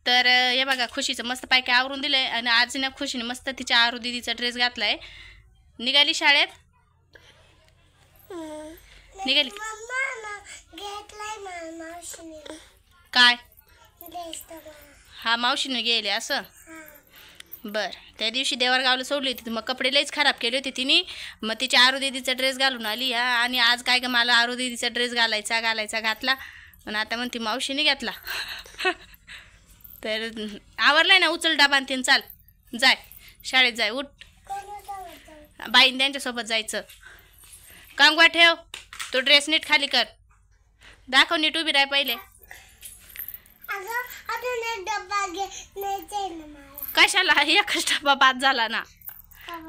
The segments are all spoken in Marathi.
तर हे बघा खुशीचं मस्त पैकी आवरून दिलंय आणि आज ना खुशीने मस्त तिच्या आरू दीदीचा ड्रेस घातलाय. निघाली शाळेत. निघाली काय हा मावशीने गेले असं. बर त्या दिवशी देवरगावला सोडली होती मग कपडे लईच खराब केले होते तिने. मग तिच्या आरू दीदीचा ड्रेस घालून आली आणि आज काय का मला आरू दीदीचा ड्रेस घालायचा घातला आणि आता म्हणते मावशीने घेतला. तर आवरलाय ना उचल डबा तीन चाल जाय शाळेत जाय उठ. बाईन त्यांच्यासोबत जायचं. कांगवा ठेव तो ड्रेस नीट खाली कर दाखव नीट उभी राह पहिले. कशाला एकच डबा बाद झाला ना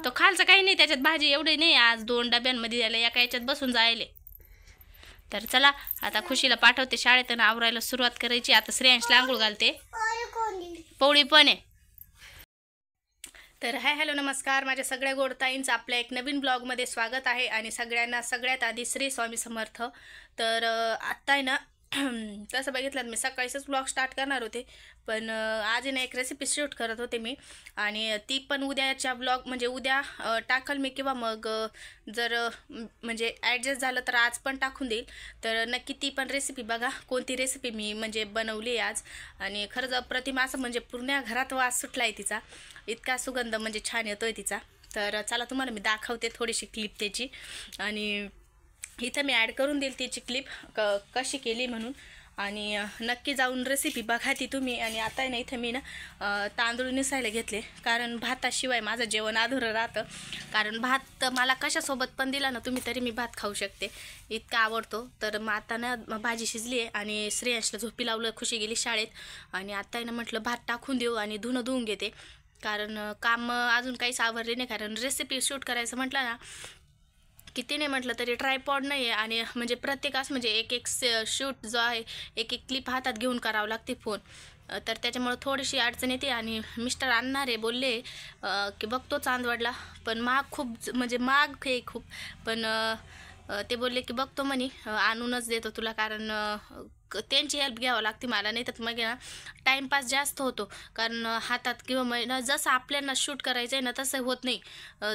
तो खालचा काही नाही त्याच्यात भाजी एवढी नाही आज 2 डब्यांमध्ये द्यायला एका याच्यात बसून जायले. तर चला आता खुशीला पाठवते शाळेत आणि आवरायला सुरुवात करायची. आता श्रेयांशला आंघोळ घालते. पवळी पण आहे. तर हाय हॅलो नमस्कार माझ्या सगळ्या गोडताईंचं आपल्या एक नवीन ब्लॉगमध्ये स्वागत आहे आणि सगळ्यांना सगळ्यात आधी श्री स्वामी समर्थ. तर आत्ता आहे ना तसं बघितलं मी सकाळीच ब्लॉग स्टार्ट करणार होते पण आज ना एक रेसिपी शूट करत होते मी आणि ती पण उद्याच्या ब्लॉग म्हणजे उद्या टाकल मी किंवा मग जर म्हणजे ॲडजस्ट झालं तर आज पण टाकून देईल. तर नक्की ती पण रेसिपी बघा कोणती रेसिपी मी म्हणजे बनवली आज आणि खरंच अप्रतिम असं म्हणजे पूर्ण घरात वास सुटला आहे तिचा. इतका सुगंध म्हणजे छान येतोय तिचा. तर चला तुम्हाला मी दाखवते थोडीशी क्लिप त्याची आणि इथं मी ॲड करून देईल त्याची क्लिप कशी केली म्हणून आणि नक्की जाऊन रेसिपी बघा ती तुम्ही. आणि आता ना इथं मी ना तांदूळ निसायला घेतले कारण भाताशिवाय माझं जेवण अधुरं राहतं. कारण भात मला कशासोबत पण दिला ना तुम्ही तरी मी भात खाऊ शकते इतका आवडतो. तर मग आता ना भाजी शिजली आहे आणि श्रेयांशला झोपी लावलं खुशी गेली शाळेत आणि आता ना म्हटलं भात टाकून देऊ आणि धुणं धुवून घेते कारण काम अजून काहीच आवरले नाही. कारण रेसिपी शूट करायचं म्हटलं ना किती नाही म्हटलं तरी ट्रायपॉड नाही आहे आणि म्हणजे प्रत्येकास म्हणजे एक शूट जो आहे एक क्लिप हातात घेऊन करावं लागते फोन. तर त्याच्यामुळं थोडीशी अडचण येते आणि मिस्टर आणणार आहे बोलले की बघतो चांदवडला पण महाग खूप म्हणजे महाग आहे खूप पण ते बोलले की बघतो म्हणे आणूनच देतो तुला कारण त्यांची हेल्प घ्यावं लागते मला नाही तर मग ना टाईमपास जास्त होतो. कारण हातात किंवा मग जसं आपल्याला शूट करायचं आहे ना तसं होत नाही.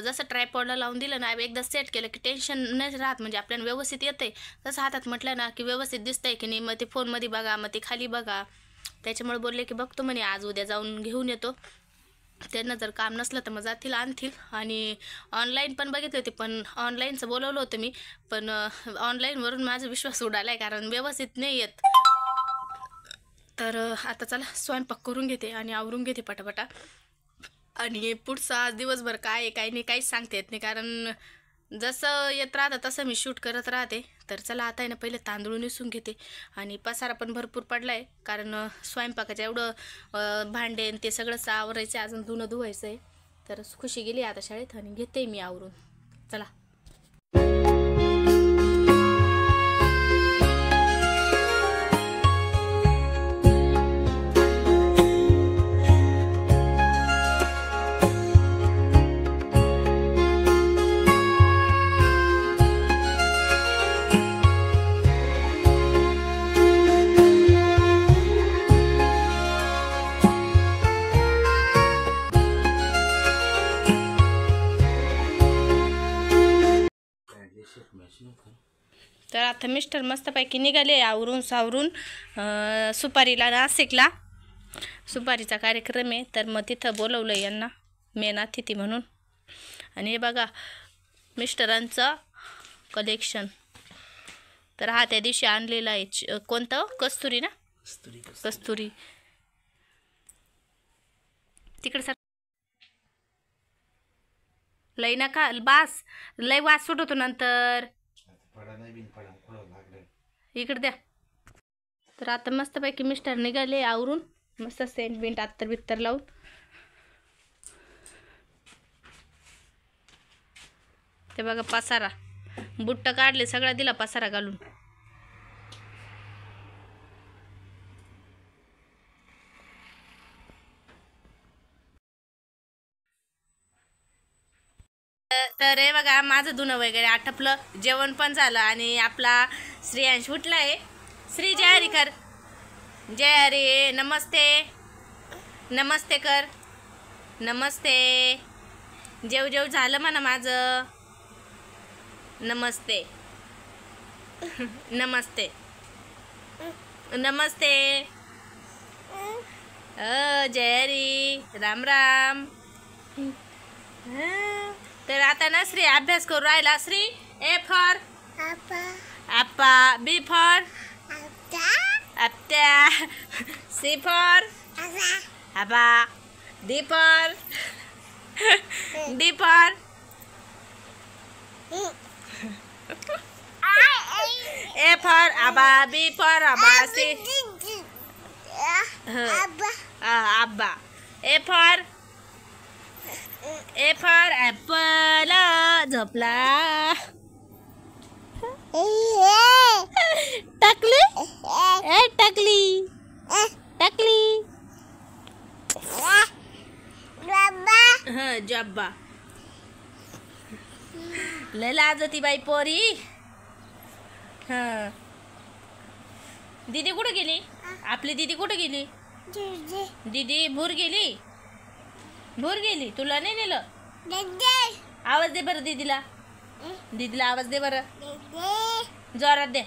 जसं ट्रायपॉडला लावून दिलं ना एकदा सेट केलं की टेन्शन नाही राहत म्हणजे आपल्याला व्यवस्थित येतं आहे. तसं हातात म्हटलं ना की व्यवस्थित दिसतंय की नाही मग ते फोनमध्ये बघा मग ते खाली बघा. त्याच्यामुळे बोलले की बघतो म्हणे आज उद्या जाऊन घेऊन येतो. त्यांना जर काम नसलं तर मग जातील आणतील. आणि ऑनलाईन पण बघितले होते पण ऑनलाईनचं बोलवलं होतं मी पण ऑनलाईनवरून माझा विश्वास उडाला आहे कारण व्यवस्थित नाही येत. तर आता चला स्वयंपाक करून घेते आणि आवरून घेते पटापटा आणि पुढचा आज दिवसभर काय आहे काय नाही काहीच सांगता येत नाही कारण जसं येत राहतं तसं मी शूट करत राहते. तर चला आता आहे ना पहिले तांदूळ निसून घेते आणि पसारा पण भरपूर पडला आहे कारण स्वयंपाकाचं एवढं भांडे ते सगळंच आवरायचं अजून धुणं धुवायचं आहे. तर खुशी गेली आता शाळेत आणि घेते मी आवरून. चला तर आता मिस्टर मस्तपैकी निघाले आवरून सावरून सुपारीला नाशिकला सुपारीचा कार्यक्रम आहे तर मग तिथं बोलवलं यांना मेन अतिथी म्हणून. आणि हे बघा मिस्टरांचं कलेक्शन. तर हा त्या दिवशी आणलेला आहे कोणतं कस्तुरी ना कस्तुरी तिकडे सर लई नका बास लई वास सुटतो नंतर इकडे द्या. तर आता मस्तपैकी मिस्टर निघाले आवरून मस्त सेंट बिंट अत्तर बित्तर लावून. ते बघा पसारा बुट्ट काढले सगळा दिला पसारा घालून. तर हे बघा माझं धुणं वगैरे आटपलं जेवण पण झालं आणि आपला श्रेयांश उठला आहे. श्री जय हरी कर जय हरी नमस्ते नमस्ते कर. नमस्ते. जेव जेव झालं म्हणा माझं. नमस्ते. नमस्ते. नमस्ते. जयरी. राम राम. तर आता ना श्री अभ्यास करू राहिला. श्री ए फॉर आप्पा, बी फॉर आत्या, सी फॉर आबा, डी फॉर ए फॉर आबा, बी फॉर आबा, सी आबा. A for apple. झोपला. टाकली टाकली टाकली. जब्बा. लय लाजती बाई पोरी. दीदी कुठे गेली? आपली दीदी कुठे गेली? दीदी भूर गेली. तुला नाही नेलं? आवाज दे बरं दीदीला. दीदीला आवाज दे बरं. जोरात दे.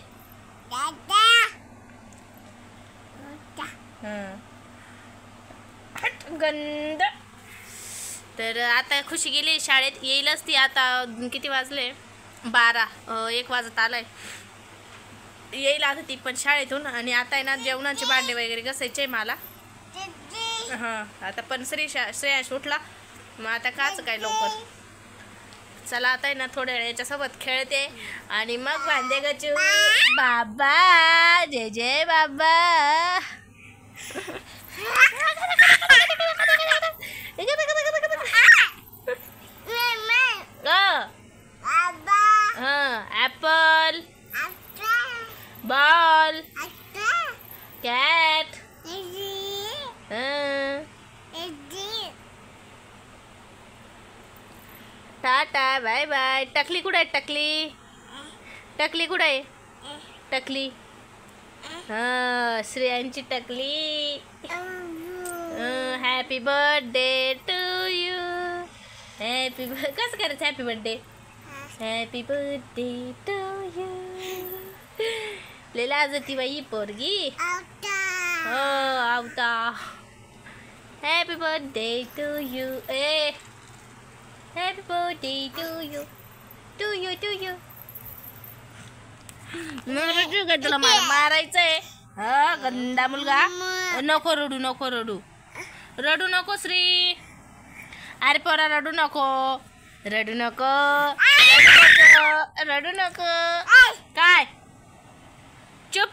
गंध. तर आता खुशी गेली शाळेत. येईलच ती आता. किती वाजले? 12. 1 वाजत आलाय. येईल आता ती पण शाळेतून. आणि आता आहे ना जेवणाचे भांडे वगैरे घासायचे मला. आता पण श्रेयांश उठला. मग आता काच काय लवकर. चला आता आहे ना थोड्या वेळ याच्यासोबत खेळते आणि मग भांडे गचू. बाबा जय जय बाबा. Apple, ball, cat. Tata bye bye. टकली कुठे आहे? टकली कुठे आहे? टकली. श्रेयांची टकली. Happy birthday to you. कसं करायचं happy birthday? Happy birthday to you. लय लाजती बाई पोरगी. आवता. Happy birthday to you. Happy birthday to you. तुला मला मारायचंय. गंदा मुलगा. नको रडू नको श्री. अरे पोरा रडू नको. काय चुप.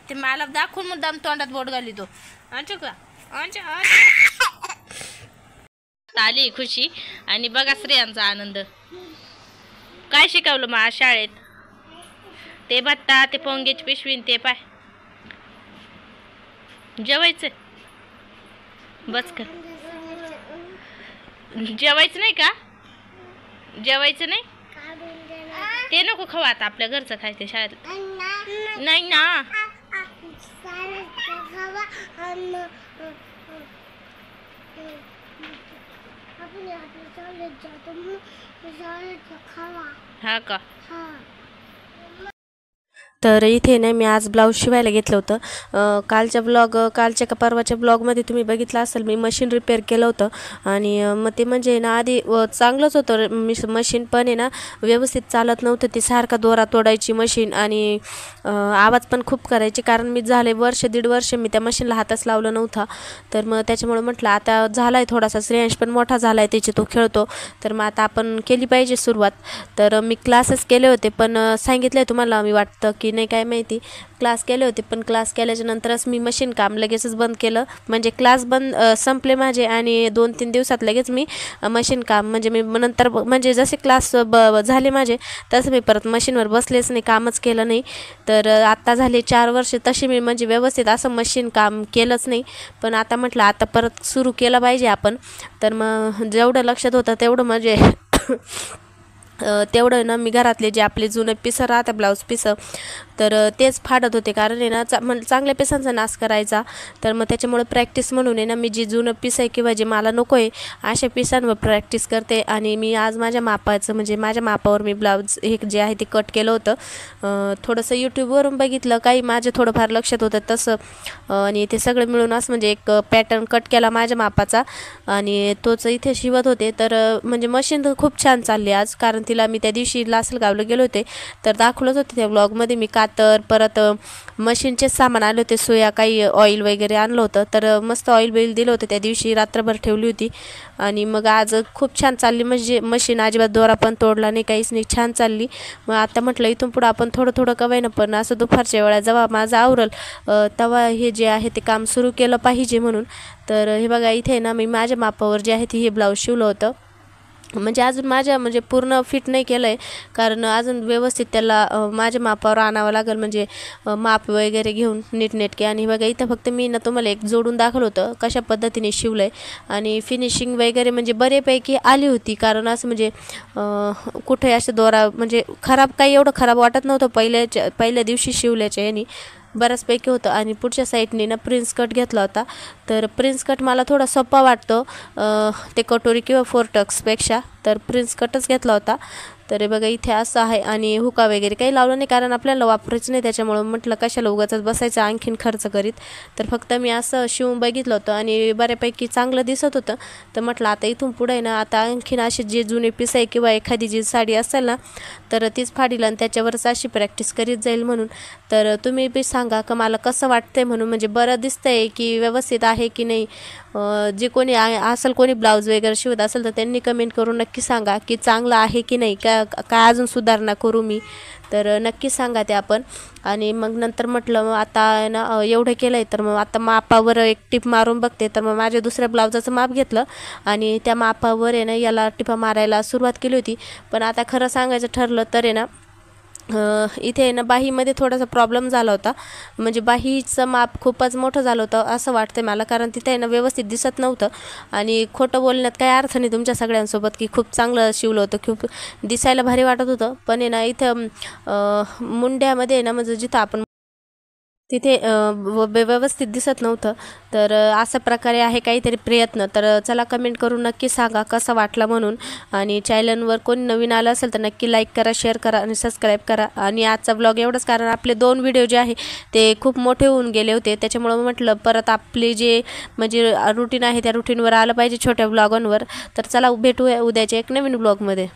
ते मला दाखवून मुद्दाम तोंडात बोट घाली तो. आली खुशी. आणि बघा श्रेयांचा आनंद. काय शिकवलं मग आज शाळेत? ते भत्ता, ते पोंगेची पिशवीन ते पाय. जेवायचं बस का? जेवायचं नाही का? जेवायचं नाही? ते नको खाऊ आता. आपल्या घरचं खायचं शाळेत. नाही ना. हा का? तर इथे ना मी आज ब्लाऊज शिवायला घेतलं होतं. कालच्या का परवाच्या ब्लॉगमध्ये तुम्ही बघितलं असेल मी मशीन रिपेअर केलं होतं. आणि मग ते म्हणजे ना आधी चांगलंच होतं मशीन, पण आहे ना व्यवस्थित चालत नव्हतं. ती सारखा दोरा तोडायची मशीन आणि आवाज पण खूप करायची. कारण मी झाले 1-1.5 वर्ष मी त्या मशीनला हातच लावलं नव्हता. तर मग त्याच्यामुळे म्हटलं आता झाला आहे थोडासा. श्रेयांश पण मोठा झाला आहे, त्याची तो खेळतो. तर मग आता आपण केली पाहिजे सुरुवात. तर मी क्लासेस केले होते, पण सांगितलं आहे तुम्हाला मी वाटतं की नाही काय माहिती. क्लास केले होते, पण क्लास केल्याच्या नंतरच मी मशीन काम लगेचच बंद केलं. म्हणजे क्लास संपले माझे आणि 2-3 दिवसात लगेच मी मशीन काम म्हणजे मी नंतर म्हणजे जसे क्लास झाले माझे तसं मी परत मशीनवर बसलेच नाही, कामच केलं नाही. तर आत्ता झाले 4 वर्ष तशी मी म्हणजे व्यवस्थित असं मशीन काम केलंच नाही. पण आता म्हटलं आता परत सुरू केलं पाहिजे आपण. तर मग जेवढं लक्षात होतं तेवढं म्हणजे तेवढं ना मी घरातले जे आपले जुने पिसं राहतात ब्लाऊज पिसं तर तेच फाडत होते, कारण आहे ना चांगल्या पिसांचा नाश करायचा. तर मग त्याच्यामुळे प्रॅक्टिस म्हणून आहे ना मी जी जुनं पीस आहे किंवा जे मला नको आहे अशा पिसांवर प्रॅक्टिस करते. आणि मी आज माझ्या मापाचं म्हणजे माझ्या मापावर मी ब्लाऊज हे जे आहे ते कट केलं होतं. थोडंसं यूट्यूबवरून बघितलं, काही माझं थोडंफार लक्षात होतं तसं, आणि ते सगळं मिळून असं म्हणजे एक पॅटर्न कट केला माझ्या मापाचा आणि तोच इथे शिवत होते. तर म्हणजे मशीन तर खूप छान चालली आज, कारण तिला मी त्या दिवशी लासलगावला गेले होते तर दाखवलंच होते त्या ब्लॉगमध्ये मी. कातर परत मशीनचेच सामान आले होते, सुया, काही ऑइल वगैरे आणलं होतं. तर मस्त ऑइल बिल दिलं होतं त्या दिवशी, रात्रभर ठेवली होती. आणि मग आज खूप छान चालली, म्हणजे मशीन अजिबात दोरा पण तोडला नाही, काहीच नाही, छान चालली. मग आता म्हटलं इथून पुढं आपण थोडं थोडं कवाय ना पण असं दुपारच्या वेळा जेव्हा माझं आवरल तेव्हा हे जे आहे ते काम सुरू केलं पाहिजे म्हणून. तर हे बघा इथे ना मी माझ्या मापावर जे आहे ते हे ब्लाऊज शिवलं होतं. म्हणजे अजून माझ्या म्हणजे पूर्ण फिट नाही केलं आहे, कारण अजून व्यवस्थित त्याला माझ्या मापावर आणावं लागेल, म्हणजे माप वगैरे घेऊन नीटनेटके. आणि बघा इथं फक्त मी ना तुम्हाला एक जोडून दाखवलं होतं कशा पद्धतीने शिवलं आहे. आणि फिनिशिंग वगैरे म्हणजे बरेपैकी आली होती, कारण असं म्हणजे कुठे असं दोरा म्हणजे खराब, काही एवढं खराब वाटत नव्हतं पहिल्या दिवशी शिवल्याच्या याने, बऱ्याचपैकी होतं. आणि पुढच्या साईडने ना प्रिन्स कट घेतला होता. तर प्रिन्स कट मला थोडा सोपा वाटतो ते कटोरी किंवा फोरटक्सपेक्षा, तर प्रिन्स कटच घेतला होता. तर बघा इथे असं आहे. आणि हुका वगैरे काही लावलं नाही, कारण आपल्याला वापरायचं नाही, त्याच्यामुळं म्हटलं कशाला उगाचच बसायचं आणखीन खर्च करीत. तर फक्त मी असं शिवून बघितलं होतं आणि बऱ्यापैकी चांगलं दिसत होतं. तर म्हटलं आता इथून पुढे ना आता आणखीन असे जे जुने पीस आहे किंवा एखादी जी साडी असेल ना तर तीच फाडील आणि त्याच्यावरच अशी प्रॅक्टिस करीत जाईल म्हणून. तर तुम्ही बी सांगा का मला कसं वाटतंय म्हणून, म्हणजे बरं दिसतंय की व्यवस्थित आहे की नाही. जे कोणी असेल कोणी ब्लाऊज वगैरे शिवत असेल तर त्यांनी कमेंट करून नक्की सांगा की चांगलं आहे की नाही, काय अजून सुधारणा करू मी, तर नक्की सांगा ते आपण. आणि मग नंतर म्हटलं आता ना एवढं केलं आहे तर मग आता मापावर एक टिप मारून बघते. तर मग माझ्या दुसऱ्या ब्लाऊजाचं माप घेतलं आणि त्या मापावर आहे ना याला टिपा मारायला सुरुवात केली होती. पण आता खरं सांगायचं ठरलं तर आहे ना इथे आहे ना बाहीमध्ये थोडासा प्रॉब्लेम झाला होता, म्हणजे बाहीचं माप खूपच मोठं झालं होतं असं वाटतं मला, कारण तिथे आहे ना व्यवस्थित दिसत नव्हतं. आणि खोटं बोलण्यात काही अर्थ नाही तुमच्या सगळ्यांसोबत की खूप चांगलं शिवलं होतं, खूप दिसायला भारी वाटत होतं. पण आहे ना इथं मुंड्यामध्ये आहे ना म्हणजे जिथं आपण तिथे व्यवस्थित दिसत नव्हतं. तर अशा प्रकारे आहे काहीतरी प्रयत्न. तर चला कमेंट करून नक्की सांगा कसा वाटला म्हणून. आणि चॅनलवर कोणी नवीन आलं असेल तर नक्की लाईक करा, शेअर करा आणि सबस्क्राईब करा. आणि आजचा ब्लॉग एवढंच, कारण आपले 2 व्हिडिओ जे आहे ते खूप मोठे होऊन गेले होते, त्याच्यामुळं म्हटलं परत आपले जे म्हणजे रुटीन आहे त्या रुटीनवर आलं पाहिजे छोट्या ब्लॉगांवर. तर चला भेटूया उद्याच्या एक नवीन ब्लॉगमध्ये.